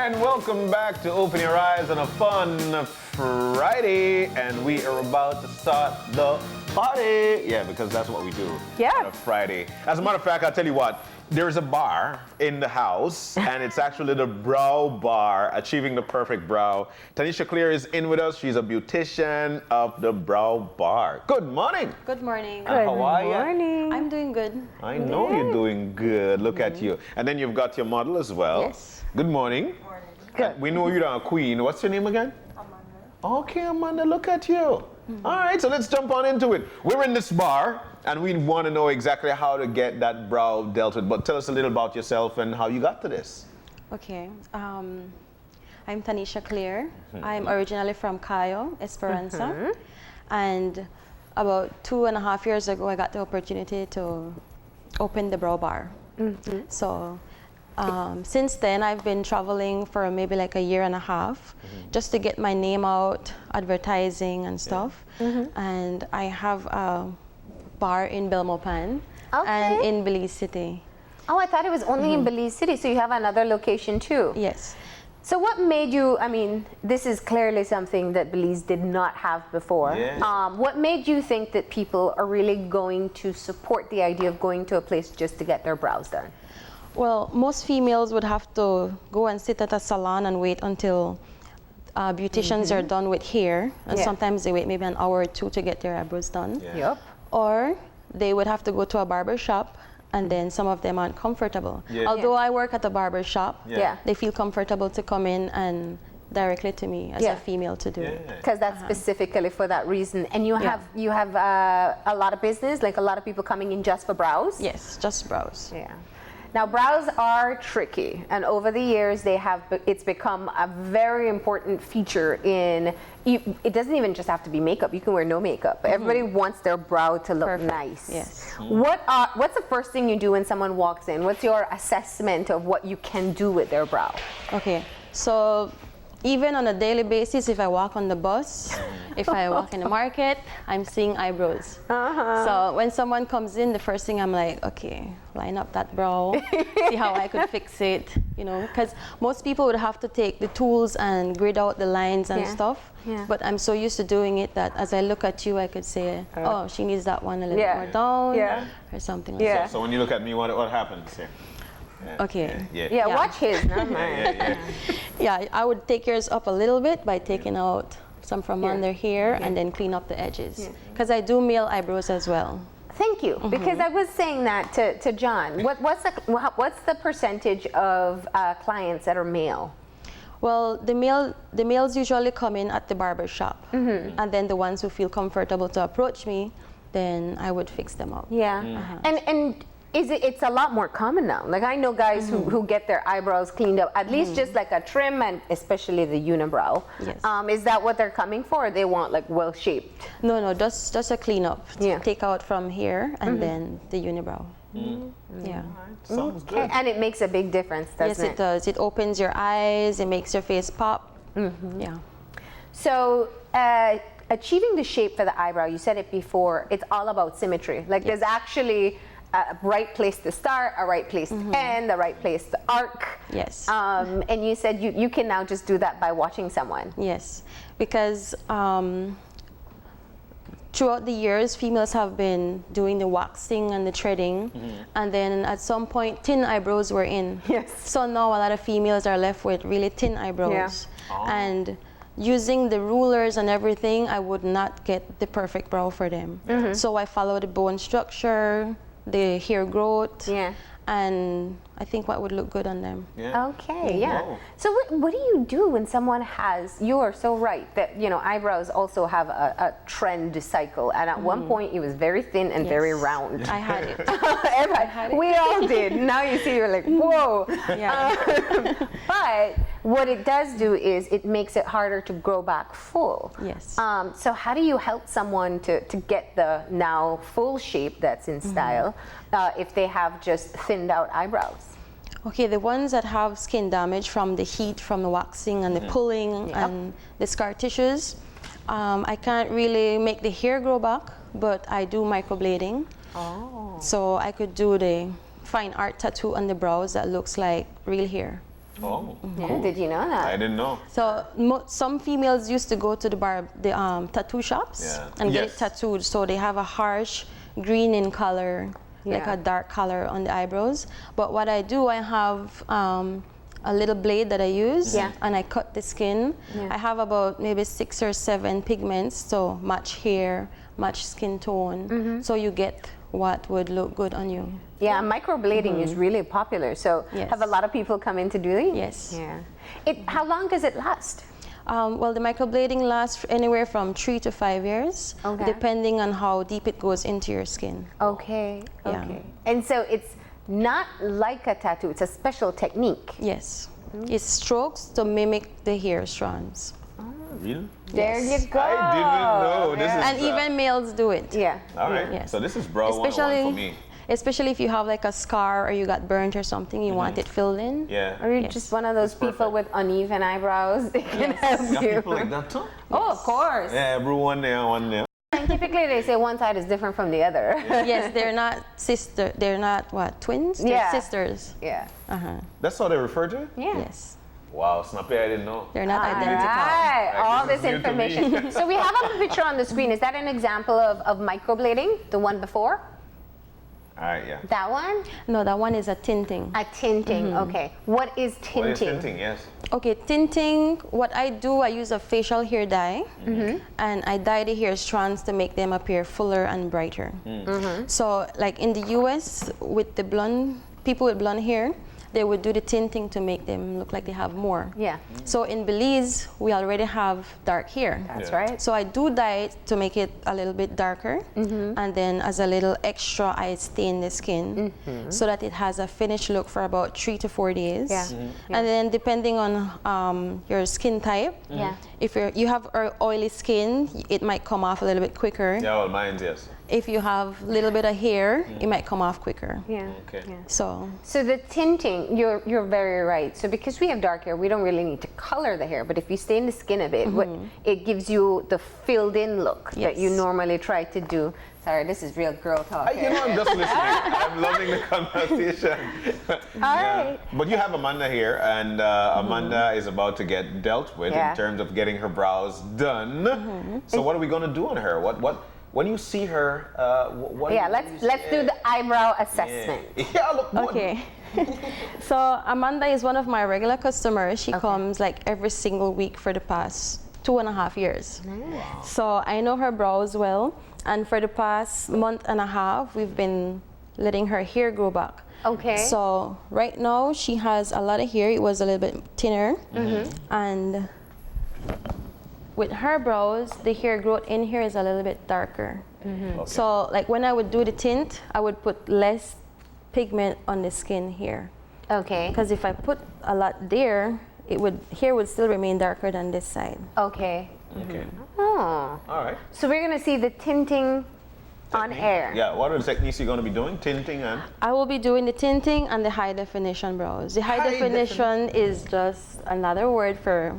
And welcome back to Open Your Eyes on a fun Friday. And we are about to start the party. Yeah, because that's what we do on a Friday. As a matter of fact, I'll tell you what, there's a bar in the house, and it's actually the Brow Bar, Achieving the Perfect Brow. Tanisha Clare is in with us. She's a beautician of the Brow Bar. Good morning. Good morning. How are you? Good morning. I'm doing good. I know you're doing good. Look at you. And then you've got your model as well. Yes. Good morning. Good. We know you're a queen. What's your name again? Amanda. Okay, Amanda, look at you. All right, so let's jump on into it. We're in this bar, and we want to know exactly how to get that brow dealt with. But tell us a little about yourself and how you got to this. Okay. I'm Tanisha Clare. I'm originally from Cayo, Esperanza. And about 2.5 years ago, I got the opportunity to open the Brow Bar. So since then, I've been traveling for maybe like 1.5 years just to get my name out, advertising and stuff. And I have a bar in Belmopan and in Belize City. Oh, I thought it was only in Belize City, so you have another location too. Yes. So what made you, I mean, this is clearly something that Belize did not have before. What made you think that people are really going to support the idea of going to a place just to get their brows done? Well, most females would have to go and sit at a salon and wait until beauticians are done with hair. And sometimes they wait maybe an hour or two to get their eyebrows done. Or they would have to go to a barber shop, and then some of them aren't comfortable. Although I work at a barber shop, they feel comfortable to come in and directly to me as a female to do it. Because that's specifically for that reason. And you have a lot of business, like a lot of people coming in just for brows? Yes, just brows. Now, brows are tricky, and over the years, it's become a very important feature in, it doesn't even just have to be makeup, you can wear no makeup. Everybody wants their brow to look nice. Yes. What's the first thing you do when someone walks in? What's your assessment of what you can do with their brow? Okay, so even on a daily basis, if I walk on the bus, if I walk in the market, I'm seeing eyebrows. So when someone comes in, the first thing I'm like, okay, line up that brow, see how I could fix it, you know, because most people would have to take the tools and grid out the lines and stuff. But I'm so used to doing it that as I look at you, I could say, oh, she needs that one a little more down or something like that. So when you look at me, what happens here? Okay. Watch his, not mine. Yeah, I would take yours up a little bit by taking out some from under here and then clean up the edges. Because I do male eyebrows as well. Thank you, because I was saying that to John. What's the percentage of clients that are male? Well, the males usually come in at the barber shop, and then the ones who feel comfortable to approach me, then I would fix them up. And it's a lot more common now. Like I know guys who get their eyebrows cleaned up, at least just like a trim, and especially the unibrow. Is that what they're coming for? Or they want like well shaped? No, just a cleanup. Take out from here and then the unibrow. Sounds good. And it makes a big difference, doesn't it? Yes, it does. It opens your eyes. It makes your face pop. So achieving the shape for the eyebrow, you said it before, it's all about symmetry. Like there's actually a right place to start, a right place to end, a right place to arc. Yes. And you said you can now just do that by watching someone. Yes, because throughout the years, females have been doing the waxing and the threading, and then at some point, thin eyebrows were in. So now a lot of females are left with really thin eyebrows. And using the rulers and everything, I would not get the perfect brow for them. So I follow the bone structure, the hair growth, and I think what would look good on them. So what do you do when someone has, you are so right that, you know, eyebrows also have a trend cycle, and at one point it was very thin and very round. I had it. We all did. Now you see, you're like, whoa. But what it does do is it makes it harder to grow back full. So how do you help someone to get the now full shape that's in style if they have just thinned out eyebrows? Okay, the ones that have skin damage from the heat, from the waxing and the pulling and the scar tissues, I can't really make the hair grow back, but I do microblading. So I could do the fine art tattoo on the brows that looks like real hair. Oh, Yeah, cool. did you know that? I didn't know. So some females used to go to the tattoo shops and get it tattooed. So they have a harsh green in color, like a dark color on the eyebrows. But what I do, I have a little blade that I use, and I cut the skin. I have about maybe 6 or 7 pigments, so match hair, match skin tone. So you get what would look good on you. Yeah, microblading is really popular. So have a lot of people come in to do it? Yes. Yeah. How long does it last? Well, the microblading lasts anywhere from 3 to 5 years, depending on how deep it goes into your skin. Okay, okay. And so it's not like a tattoo, it's a special technique. Yes. It's strokes to mimic the hair strands. Really? There you go. I didn't know. This is And even males do it. Yeah. all right. Yes. So this is brow 101 for me. Especially if you have like a scar or you got burnt or something, you want it filled in. Yeah. Or you're just one of those people with uneven eyebrows. They can help Got you. people like that too? Oh, of course. Yeah, everyone there, one there. Scientifically, they say one side is different from the other. Yes, they're not they're not what, twins? They're sisters. Yeah. That's how they refer to it? Yeah. Yes. Wow, Snappy, I didn't know. They're not identical. Right. All This this is new to me. information. So we have a picture on the screen. Is that an example of microblading? The one before? All right, yeah. That one? No, that one is a tinting. A tinting. Okay. What is tinting? What is tinting? Yes. Okay, tinting, what I do, I use a facial hair dye, and I dye the hair strands to make them appear fuller and brighter. So like in the US, with the blonde, people with blonde hair, they would do the tinting to make them look like they have more. Yeah. So in Belize, we already have dark hair. That's right. So I do dye it to make it a little bit darker, and then as a little extra, I stain the skin so that it has a finished look for about 3 to 4 days. Yeah. And then depending on your skin type, if you have oily skin, it might come off a little bit quicker. Yeah, well, mine's yes. If you have a little bit of hair, it might come off quicker. Yeah. Okay. Yeah. So the tinting, you're very right. So because we have dark hair, we don't really need to color the hair. But if you stain the skin a bit, it gives you the filled-in look that you normally try to do. Sorry, this is real girl talk. You know, I'm just listening. I'm loving the conversation. All right. But you have Amanda here, and Amanda is about to get dealt with in terms of getting her brows done. So what are we going to do on her? When you see her, what let's do the eyebrow assessment. Yeah, look good. okay. So Amanda is one of my regular customers. She comes like every single week for the past 2.5 years. Wow. So I know her brows well, and for the past month and a half, we've been letting her hair grow back. Okay. So right now she has a lot of hair. It was a little bit thinner, and with her brows, the hair growth in here is a little bit darker. Okay. So like when I would do the tint, I would put less pigment on the skin here. Okay. Because if I put a lot there, hair would still remain darker than this side. Okay. Okay. Oh. All right. So we're gonna see the tinting on air. Yeah, what are the techniques you're going to be doing? Tinting and? I will be doing the tinting and the high definition brows. The high definition is just another word for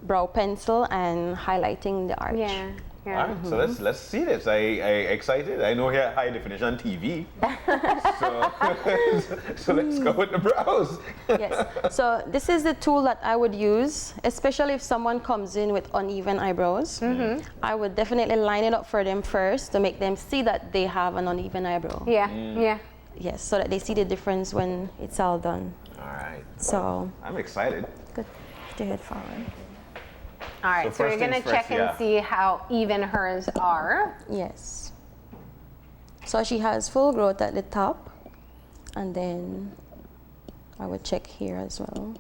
brow pencil and highlighting the arch. Yeah. Yeah. All right, so let's see this. I excited. I know here high definition TV. so let's go with the brows. Yes. So this is the tool that I would use, especially if someone comes in with uneven eyebrows. I would definitely line it up for them first to make them see that they have an uneven eyebrow. Yeah. Yeah. Yes, so that they see the difference when it's all done. All right. So I'm excited. good. Put your head forward. All right. So we're gonna check and see how even hers are. Yes. So she has full growth at the top, and then I would check here as well.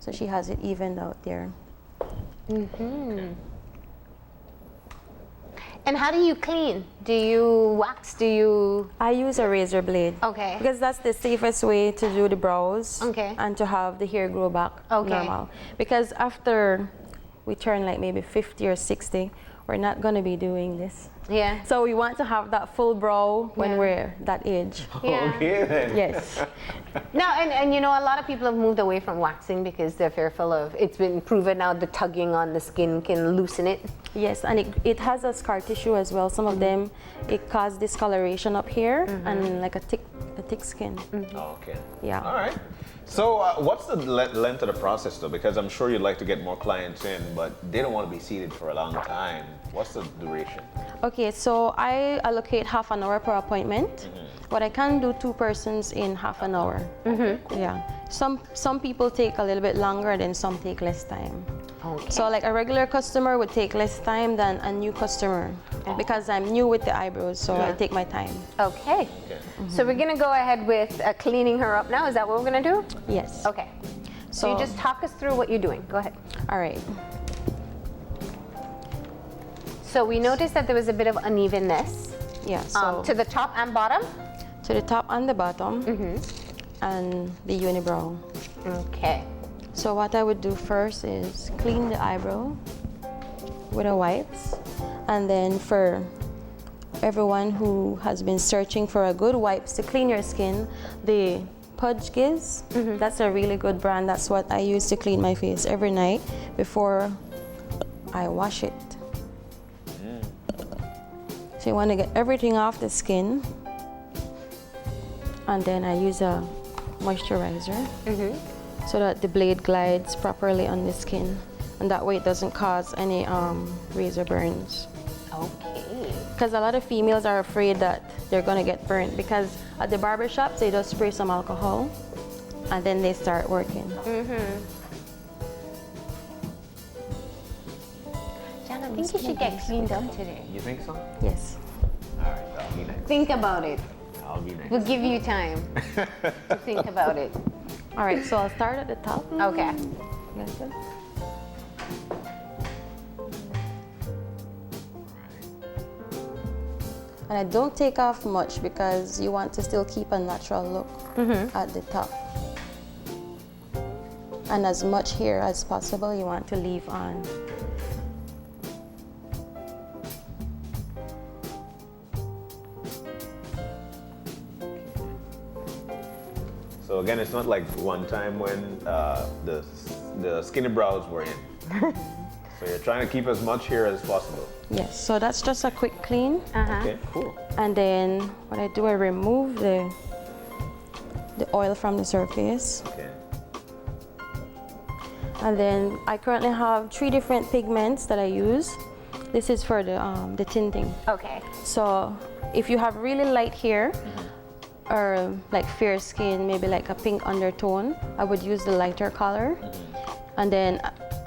So she has it evened out there. And how do you clean? Do you wax? Do you? I use a razor blade. Okay. Because that's the safest way to do the brows. Okay. And to have the hair grow back normal. Because after we turn like maybe 50 or 60, we're not going to be doing this. Yeah. So we want to have that full brow when we're that age. Yeah. Okay then. Yes. Now, and you know, a lot of people have moved away from waxing because they're fearful of, it's been proven now the tugging on the skin can loosen it. Yes, and it has a scar tissue as well. Some of them, it causes discoloration up here and like a the thick skin. Oh, okay. Yeah. All right. So what's the length of the process though? Because I'm sure you'd like to get more clients in, but they don't want to be seated for a long time. What's the duration? Okay, so I allocate half an hour per appointment, but I can do 2 persons in half an hour. Yeah. Some people take a little bit longer, then some take less time. Okay. So like a regular customer would take less time than a new customer because I'm new with the eyebrows, so I take my time. Okay. So we're gonna go ahead with cleaning her up now. Is that what we're gonna do? Yes. Okay. So you just talk us through what you're doing. Go ahead. All right. So we noticed that there was a bit of unevenness. Yeah. So To the top and bottom? to the top and the bottom, and the unibrow. Okay. So what I would do first is clean the eyebrow with a wipes, and then for everyone who has been searching for a good wipes to clean your skin, the Pudge Giz, that's a really good brand. That's what I use to clean my face every night before I wash it. So you want to get everything off the skin, and then I use a moisturizer so that the blade glides properly on the skin, and that way it doesn't cause any razor burns. Okay. Because a lot of females are afraid that they're gonna get burnt, because at the barber shops they just spray some alcohol and then they start working. Jan, I think you should get cleaned up today. You think so? Yes. All right, I'll be next. Think about it. I'll be next. We'll give you time to think about it. All right, so I'll start at the top. Okay. That's it. And I don't take off much because you want to still keep a natural look at the top. And as much hair as possible you want to leave on. So again, it's not like one time when the skinny brows were in. So you're trying to keep as much hair as possible. Yes, so that's just a quick clean. Okay, cool. And then what I do, I remove the oil from the surface. Okay. And then I currently have 3 different pigments that I use. This is for the tinting. Okay. So if you have really light hair or like fair skin, maybe like a pink undertone, I would use the lighter color. And then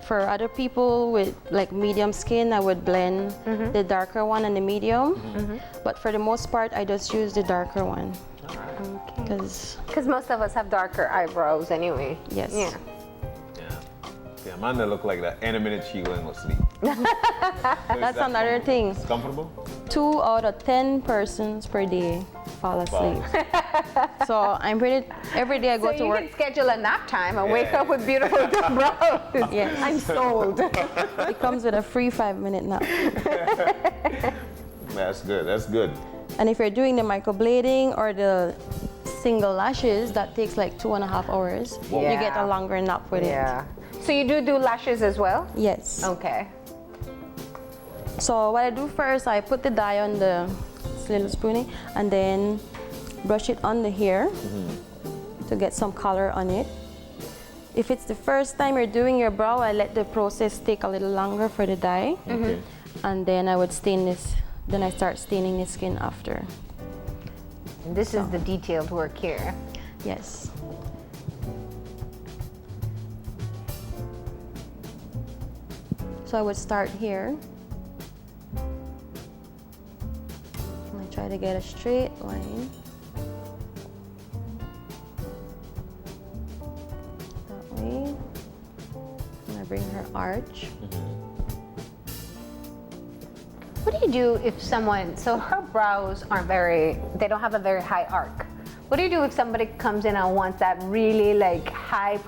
for other people with like medium skin, I would blend the darker one and the medium. But for the most part, I just use the darker one. Okay. Because most of us have darker eyebrows anyway. yes. Yeah. Yeah, Amanda looked like that. Any minute she going to sleep. That's another thing. It's comfortable? 2 out of 10 persons per day fall asleep. So I'm pretty, every day I go to work. You can schedule a nap time and wake up with beautiful brows. Yes. I'm sold. It comes with a free 5-minute nap. That's good. That's good. And if you're doing the microblading or the single lashes, that takes like 2.5 hours. You get a longer nap with it. So you do lashes as well? Yes. Okay. So what I do first, I put the dye on the little spoonie and then brush it on the hair to get some color on it. If it's the first time you're doing your brow, I let the process take a little longer for the dye. And then I would stain this, then I start staining the skin after. And this is the detailed work here. Yes. So I would start here. And I try to get a straight line. That way. And I bring her arch. What do you do if someone, so her brows aren't they don't have a very high arc. What do you do if somebody comes in and wants that really like high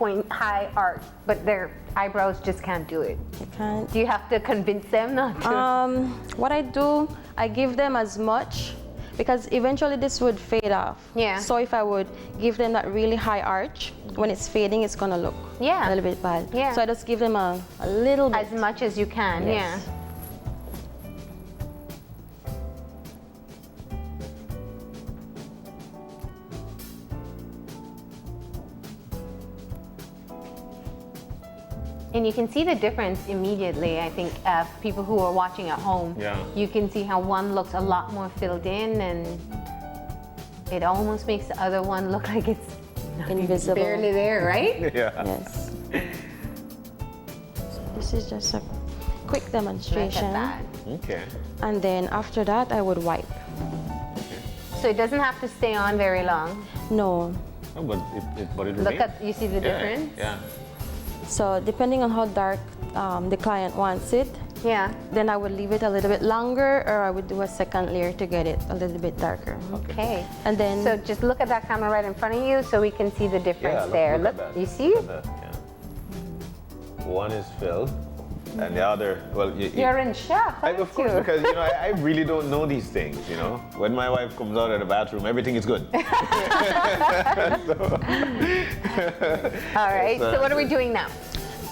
arc, but their eyebrows just can't do it? I can't. Do you have to convince them not to? What I do, I give them as much, because eventually this would fade off. Yeah. So if I would give them that really high arch, when it's fading, it's gonna look a little bit bad. Yeah. So I just give them a little bit. As much as you can, Yes. yeah. And you can see the difference immediately. I think people who are watching at home, you can see how one looks a lot more filled in, and it almost makes the other one look like it's invisible. Barely there, right? Yeah. Yes. So this is just a quick demonstration. Look at that. Okay. And then after that, I would wipe. So it doesn't have to stay on very long. No. Oh, but it Look at, you see the difference? Yeah. So depending on how dark the client wants it, then I would leave it a little bit longer, or I would do a second layer to get it a little bit darker. Okay. And then so just look at that camera right in front of you so we can see the difference there. Look, you see? Look at that, One is filled, and the other, well, you're in shock, aren't of course, you? because I really don't know these things. When my wife comes out of the bathroom, everything is good. All right. So what are we doing now?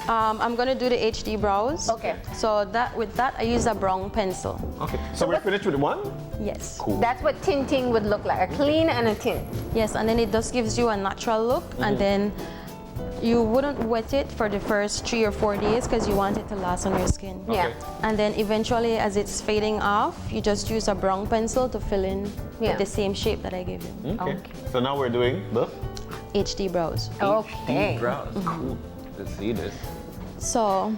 I'm going to do the HD brows. Okay. So with that, I use a brown pencil. Okay. So we're finished with one? Yes. Cool. That's what tinting would look like, a clean and a tint. Yes, and then it just gives you a natural look, and then you wouldn't wet it for the first 3 or 4 days because you want it to last on your skin. Yeah. And then eventually, as it's fading off, you just use a brown pencil to fill in with the same shape that I gave you. Okay. So now we're doing the HD brows. Okay. HD brows. Cool. Let's see this. So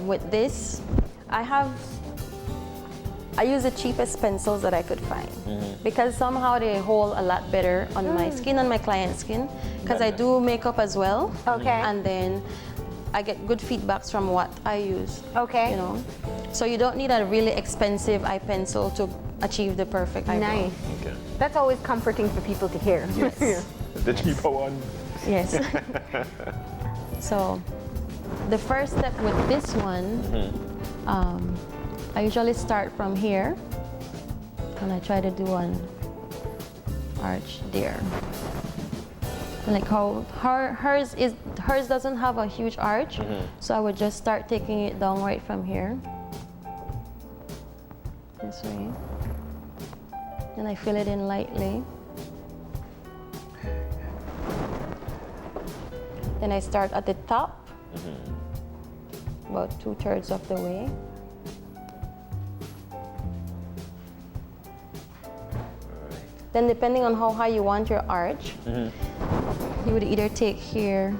with this, I use the cheapest pencils that I could find because somehow they hold a lot better on my skin and my client's skin, because I do makeup as well. Okay. And then I get good feedbacks from what I use. Okay. So you don't need a really expensive eye pencil to achieve the perfect eyebrow. Nice. Okay. That's always comforting for people to hear. Yes. The cheaper one. Yes. So the first step with this one, I usually start from here, and I try to do an arch there. And like how hers doesn't have a huge arch, so I would just start taking it down right from here, this way. Then I fill it in lightly. Then I start at the top, about 2/3 of the way. Then depending on how high you want your arch, you would either take here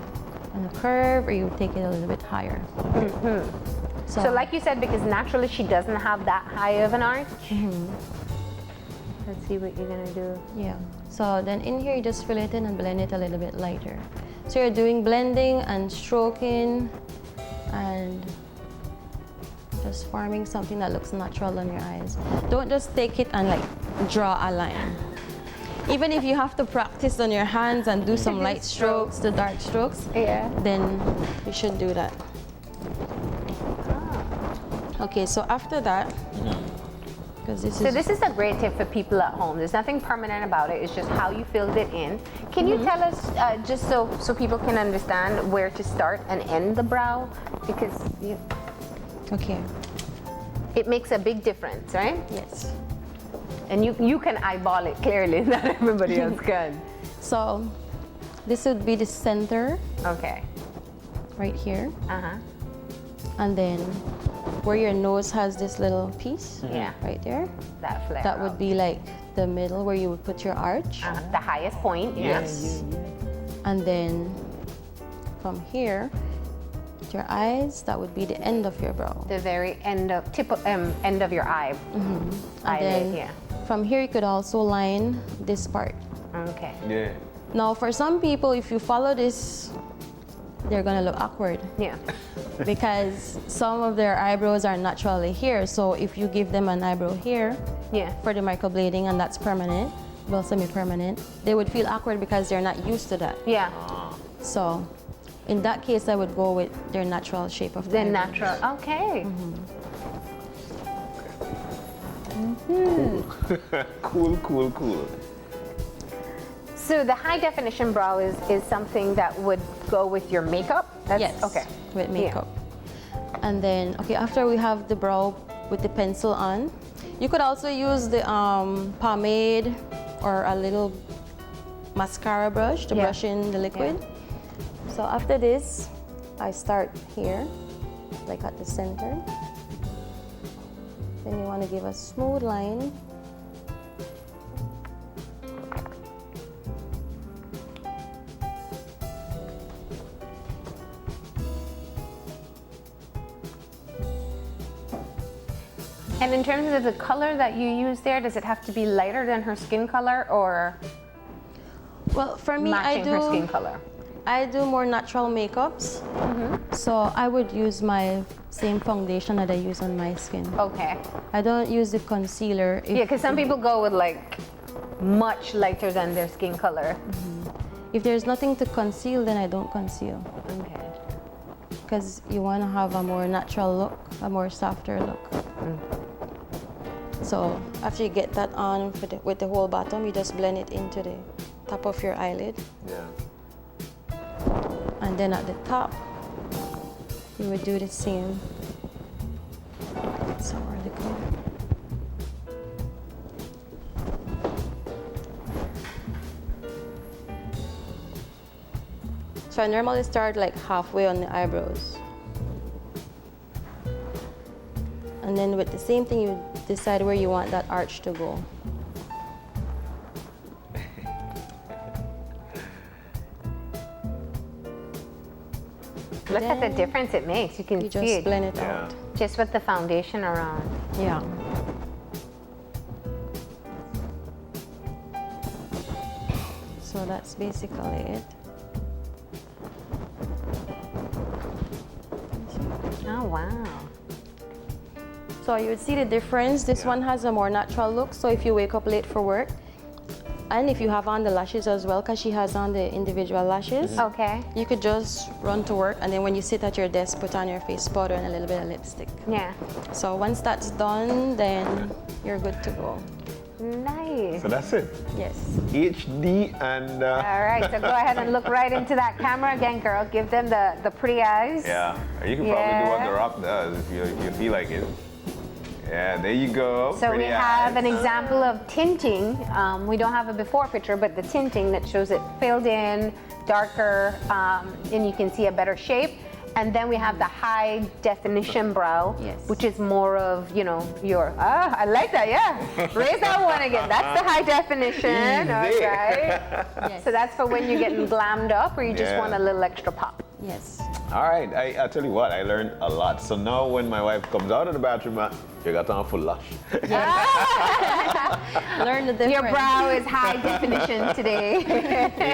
on a curve, or you would take it a little bit higher. So like you said, because naturally she doesn't have that high of an arch. Let's see what you're gonna do. Yeah. So then in here, you just fill it in and blend it a little bit lighter. So you're doing blending and stroking and just forming something that looks natural on your eyes. Don't just take it and like draw a line. Even if you have to practice on your hands and do some light strokes, the dark strokes, then you should do that. Okay, so after that, this is a great tip for people at home. There's nothing permanent about it. It's just how you filled it in. Can you tell us, just so people can understand, where to start and end the brow? Because it makes a big difference, right? Yes. And you can eyeball it clearly, not everybody else can. So this would be the center. Okay. Right here. And then where your nose has this little piece, right there, that flare that would be like the middle where you would put your arch. The highest point. Yes. And then from here to your eyes, that would be the end of your brow. The very end of end of your eye. And then from here you could also line this part. Okay. Yeah. Now for some people, if you follow this, they're gonna look awkward. Yeah. Because some of their eyebrows are naturally here. So if you give them an eyebrow here for the microblading, and that's permanent, well, semi-permanent, they would feel awkward because they're not used to that. Yeah. So in that case, I would go with their natural shape of the eyebrows. Natural. Okay. Cool. So the high definition brow is something that would go with your makeup? Yes. Okay. With makeup. And then, after we have the brow with the pencil on, you could also use the pomade or a little mascara brush to brush in the liquid. So after this, I start here, like at the center. Then you want to give a smooth line. And in terms of the color that you use there, does it have to be lighter than her skin color or well, for me, matching her skin color? I do more natural makeups. So I would use my same foundation that I use on my skin. Okay. I don't use the concealer. Yeah, because some people go with like much lighter than their skin color. If there's nothing to conceal, then I don't conceal. Okay. Because you want to have a more natural look, a more softer look. So after you get that on with the whole bottom, you just blend it into the top of your eyelid. Yeah. And then at the top, you would do the same. So where they go. So I normally start like halfway on the eyebrows. And then with the same thing, you decide where you want that arch to go. Look at the difference it makes. You can You see just it blend it out. just with the foundation around. Yeah. So that's basically it. Oh, wow. So you would see the difference. This one has a more natural look. So if you wake up late for work, and if you have on the lashes as well, because she has on the individual lashes, Okay. you could just run to work, and then when you sit at your desk, put on your face powder and a little bit of lipstick. Yeah. So once that's done, then you're good to go. Nice. So that's it. Yes. HD and. All right, so go ahead and look right into that camera again, girl. Give them the pretty eyes. Yeah, you can probably do what The Rock does if you feel like it. Yeah, there you go. So we Pretty have eyes. an example of tinting. We don't have a before picture, but the tinting that shows it filled in, darker, and you can see a better shape. And then we have the high definition brow, Yes. which is more of, you know, your, I like that, yeah. Raise that one again. That's the high definition, all Easy. right. Yes. So that's for when you're getting glammed up or you just Yeah. want a little extra pop. Yes. All right, I tell you what, I learned a lot. So now when my wife comes out of the bathroom, you got on full lush. Learn the difference. Your brow is high definition today.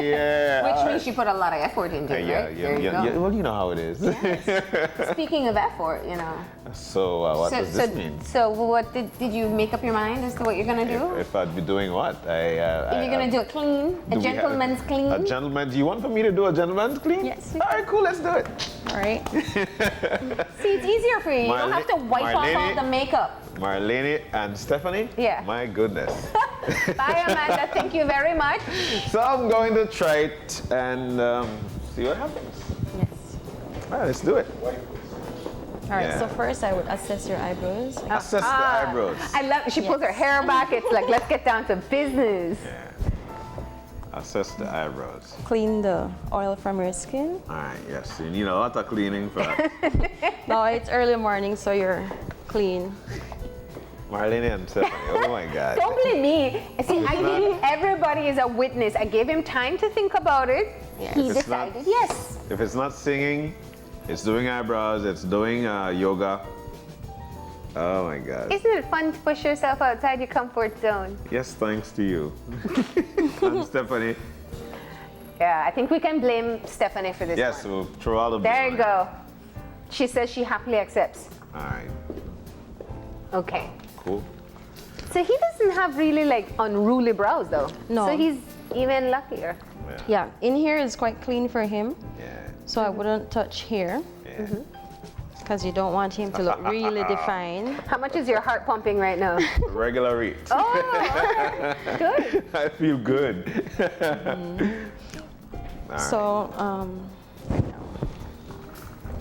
Yeah. Which means you put a lot of effort into it, right? There you go. Well, you know how it is. Speaking of effort, you know. So what does this mean? So what did you make up your mind as to what you're gonna do? If I'd be doing what? You're gonna do it clean, a gentleman's clean. A gentleman? Do you want for me to do a gentleman's clean? Yes. All right, cool. Let's do it. All right. See, it's easier for you. You don't have to wipe off all the makeup. Marlene and Stephanie? Yeah. My goodness. Bye, Amanda. Thank you very much. So I'm going to try it and see what happens. Yes. All right, let's do it. All right. Yeah. So first, I would assess your eyebrows. Assess the eyebrows. I love. She pulls her hair back. It's like, let's get down to business. Yeah. Assess the eyebrows. Clean the oil from your skin. All right, yes. You need a lot of cleaning for that. No, it's early morning, so you're clean. Marlene and Stephanie, oh my God. Don't blame me. See, everybody is a witness. I gave him time to think about it. Yes. He If it's not- decided yes. If it's not singing, it's doing eyebrows, it's doing yoga. Oh my God. Isn't it fun to push yourself outside your comfort zone? Yes, thanks to you. And Stephanie. Yeah, I think we can blame Stephanie for this Yes, one. we'll throw all the There you blame on go. She says she happily accepts. her. All right, Okay. cool. So he doesn't have really like unruly brows though. No. So he's even luckier. Yeah. In here is quite clean for him, Yeah. so I wouldn't touch here Yeah. because you don't want him to look really defined. How much is your heart pumping right now? Regular rate. Oh, all right. Good. I feel good. All right. So,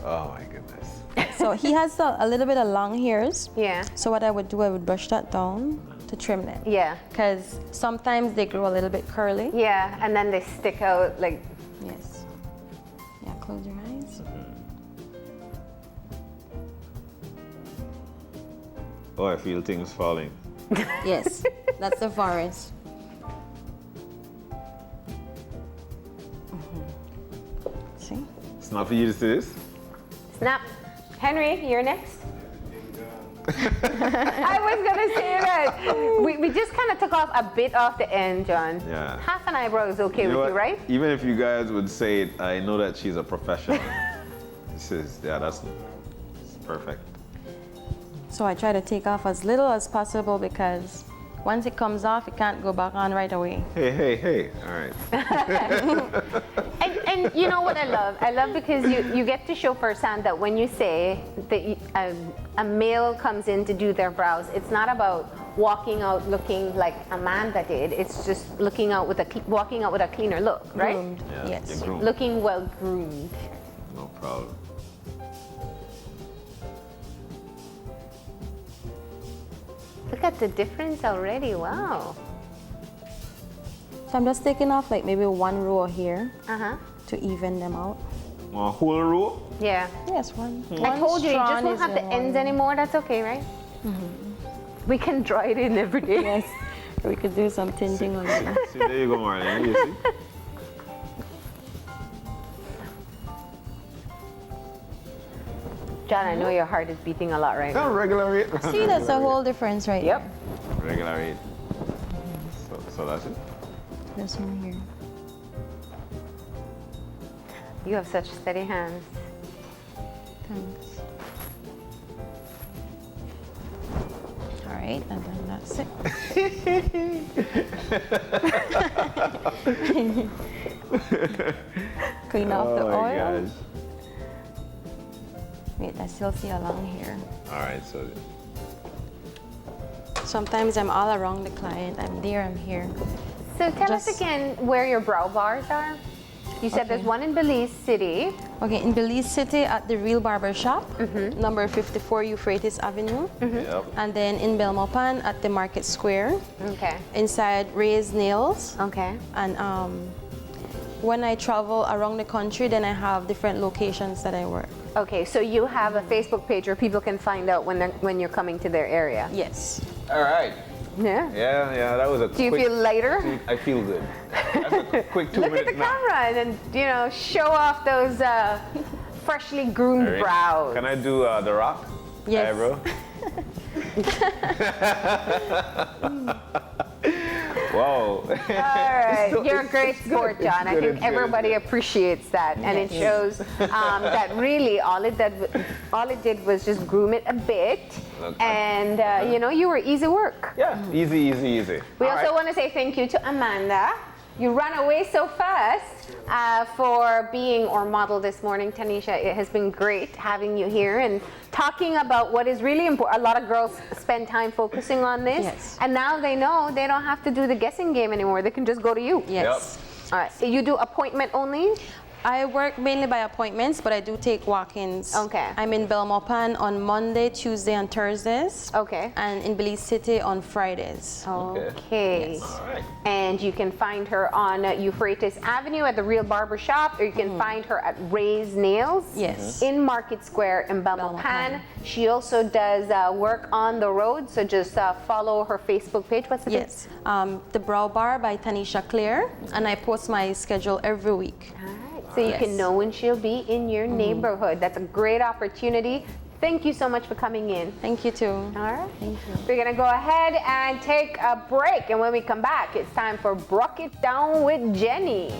Oh my goodness. so he has a little bit of long hairs. Yeah. So what I would do, I would brush that down to trim them. Yeah. Because sometimes they grow a little bit curly. Yeah, and then they stick out like. Yes. Yeah, close your eyes. Oh, I feel things falling. Yes, that's the forest. See? It's not for you to see this? Snap. Henry, you're next. I was gonna say that. We just kind of took off a bit off the end, John. Yeah. Half an eyebrow is okay with you, right? Even if you guys would say it, I know that she's a professional. That's perfect. So I try to take off as little as possible because once it comes off, it can't go back on right away. Hey. All right. And you know what I love? I love because you get to show firsthand that when you say that a male comes in to do their brows, it's not about walking out looking like Amanda did. It's just walking out with a cleaner look, right? Groomed. Yeah, Yes. you're groomed. Looking well groomed. No problem. Look at the difference already. Wow. So I'm just taking off like maybe one row here Uh-huh. to even them out. One whole row? Yeah. Yes, one. I told you, you just strand won't is have the in ends one. anymore. That's okay, right? We can draw it in every day. Yes. We could do some tinting on it. See, there you go, Marlene. You see? John, I know your heart is beating a lot right now. Not regular rate. See, that's a whole difference right Yep. Regular rate. So that's it. there. This one here. You have such steady hands. Thanks. All right, and then that's it. Clean off the Oh my oil. gosh. Wait, I still see along here. All right, so Sometimes I'm all around the client. I'm there, I'm here. So tell us Just- again where your brow bars are. You said there's Okay. one in Belize City. Okay, in Belize City at the Real Barber Shop, number 54 Euphrates Avenue. yep. And then in Belmopan at the Market Square, Okay. inside Ray's Nails. Okay. And when I travel around the country, then I have different locations that I work. Okay, so you have a Facebook page where people can find out when you're coming to their area. Yes. All right. Yeah. Yeah, that was a Do you quick, feel lighter? I feel good. That's a quick 2 Look at minutes the camera and then, show off those freshly groomed Alright. brows. Can I do the rock? Yes. Eyebrow? Whoa. All right, you're a great sport, John. I think It's good. everybody appreciates that, and it shows that really all it did was just groom it a bit, Look, and you were easy work. Yeah, easy. We All also right. want to say thank you to Amanda. You ran away so fast for being our model this morning, Tanisha. It has been great having you here and talking about what is really important. A lot of girls spend time focusing on this, Yes. and now they know they don't have to do the guessing game anymore. They can just go to you. Yes. All right. So you do appointment only? I work mainly by appointments, but I do take walk-ins. Okay. I'm in Belmopan on Monday, Tuesday, and Thursdays. Okay. And in Belize City on Fridays. Okay. Yes. All right. And you can find her on Euphrates Avenue at the Real Barber Shop, or you can find her at Ray's Nails Yes. in Market Square in Belmopan. She also does work on the road, so just follow her Facebook page. What's the page? Yes. The Brow Bar by Tanisha Clare, and I post my schedule every week. All right. So you can know when she'll be in your neighborhood. That's a great opportunity. Thank you so much for coming in. Thank you too. All right. Thank you. We're going to go ahead and take a break. And when we come back, it's time for Brock It Down with Jenny.